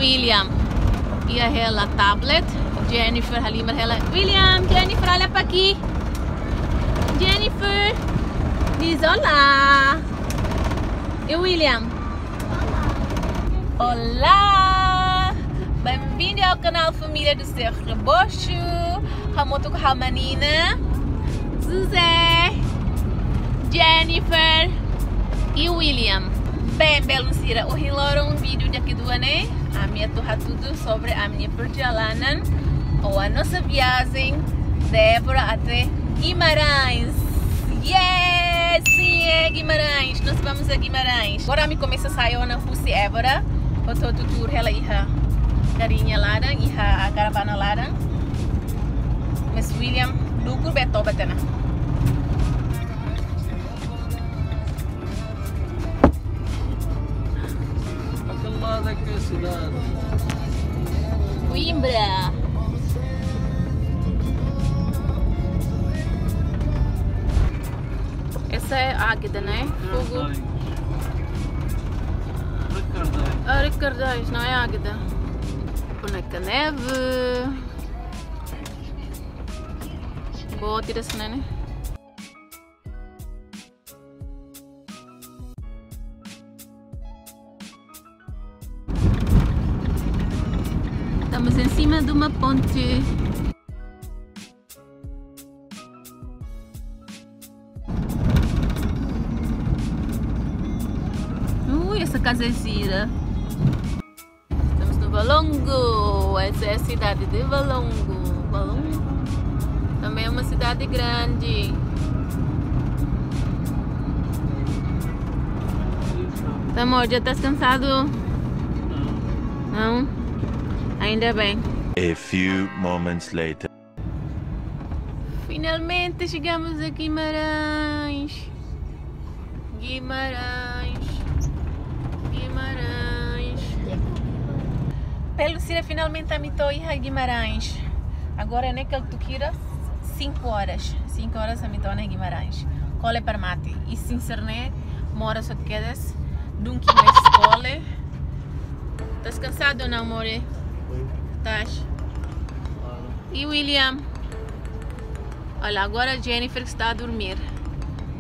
William. E ela tablet. Jennifer, Halimar, ela. William, Jennifer, olha para aqui. Jennifer, diz olá. E William? Olá! Bem-vindo ao canal Família do Seu Rebocho. Ramoto com a menina José, Jennifer e William. Bem, belo Sira. O hilaram vídeo daqui do ano. A minha torra tudo sobre a minha perjalanan ou a nossa viagem de Évora até Guimarães. Yes! Sim, é Guimarães. Nós vamos a Guimarães. Agora me começa a sair na Rússia Évora. Eu tô tutur ela iha carinha larang, iha caravana larang. Mas William, lugur beto batana. Aquele lado é que é a cidade. Coimbra. Essa é Águeda, né? Fogo. Ricardais, não é Águeda. Boneca neve. Boa, tira-se, né? Estamos em cima de uma ponte. Essa casa é gira. Estamos no Valongo. Essa é a cidade de Valongo. Valongo também é uma cidade grande. Amor, já estás cansado? Não? Ainda bem. A few moments later. Finalmente chegamos a Guimarães. Guimarães. Pelo Cira finalmente a mito ir a Guimarães. Agora é naquele Tuquira 5 horas. 5 horas a mito na Guimarães. Cole para mate. E sinceramente, mora só quedas. Dunque na escola. Estás cansado ou não, amor? Estás? E William? Olha, agora a Jennifer está a dormir.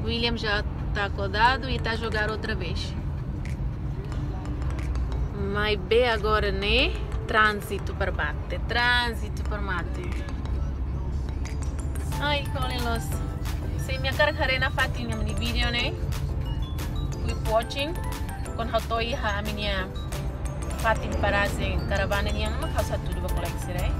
William já está acordado e está a jogar outra vez. Mas bem agora, né? Trânsito para mate. Trânsito para mate. Ai, olha los. Se minha cara na fatinha no vídeo, né? Keep watching. Quando eu estou aí a minha fatinha para a caravana, eu não faço tudo para coleção, né?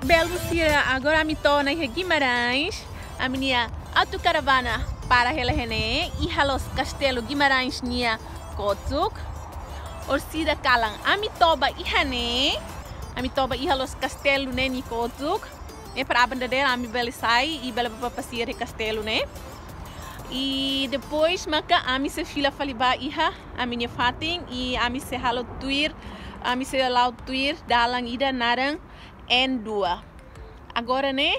Belo Cira, agora me torna em Guimarães, a minha autocaravana para René e halos Castelo Guimarães nia Kotuk, Orsida Kalang, a mi toba e halos Castelo né ni Kotuk, é para abandonar a mi bela sai e bela para passear de Castelo né, e depois maca a mi se fila faliba iha a minha fating e a mi se halo tuir, a mi se lau tuir dalang ida narang N2. Agora, né?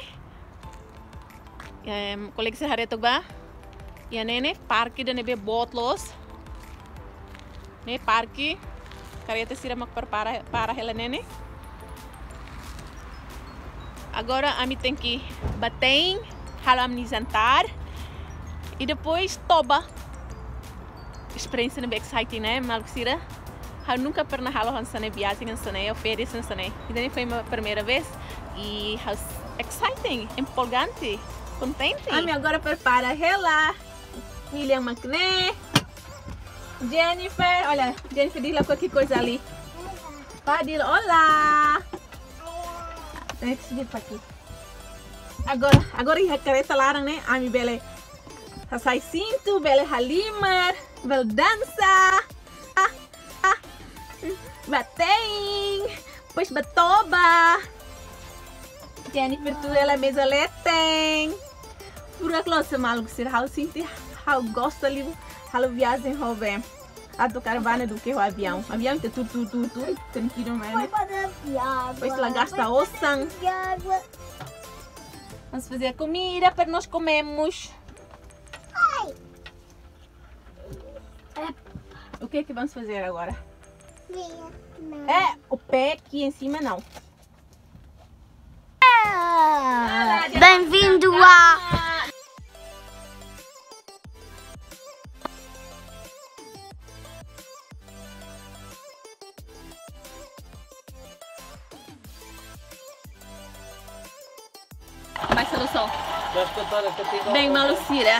Colega se hareto ba? Ya né? Parque da nebe botlos. Né? Parque. Careta sira mak para ela né? Agora a mi tem que bater, halam ni jantar e depois toba. Experiência nebe exciting né? Malco sira. Eu nunca pernah halo hansane viagem hansane ou férias hansane. E daí foi a primeira vez e exciting, empolgante, contente. A minha agora prepara ela, William Macné, Jennifer, olha, Jennifer diz lá qualquer coisa ali. Vai dizer olá. Tem que seguir para aqui. Agora a careta larang né? A minha bela, sai cinto, bela Halimar, bela dança. Bateng, pois batoba. Jennifer tudo ela mesa leteng. Pura close maluco ser how sinti how gosta ali how viagem hove. A do caravana do que o avião. Avião tem tudo tem que ir mais. Pois lá gasta ossang. Vamos fazer a comida para nós comermos. O que é que vamos fazer agora? É, o pé aqui em cima não. Bem-vindo a... Vai solução. Vais contar a capital? Bem, Malucira.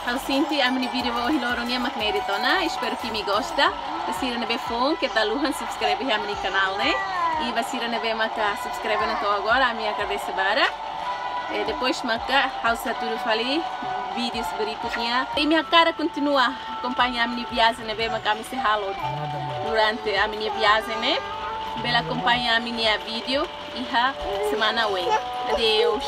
Ao sinti a minha vídeo vou hiloro nia makneritona. Espero que me gosta. Vasira nebe fon que tá luhan subscreve a meu canal, né? E vasira nebe maka subscreve na to agora a minha cabeça bara. E depois maka hausa tudo fali vídeos berikutnya. E minha cara continua a acompanhar a minha viagem nebe maka me se halo durante a minha viagem, né? Bela acompanhar a minha vídeo e a semana wem. Adeus.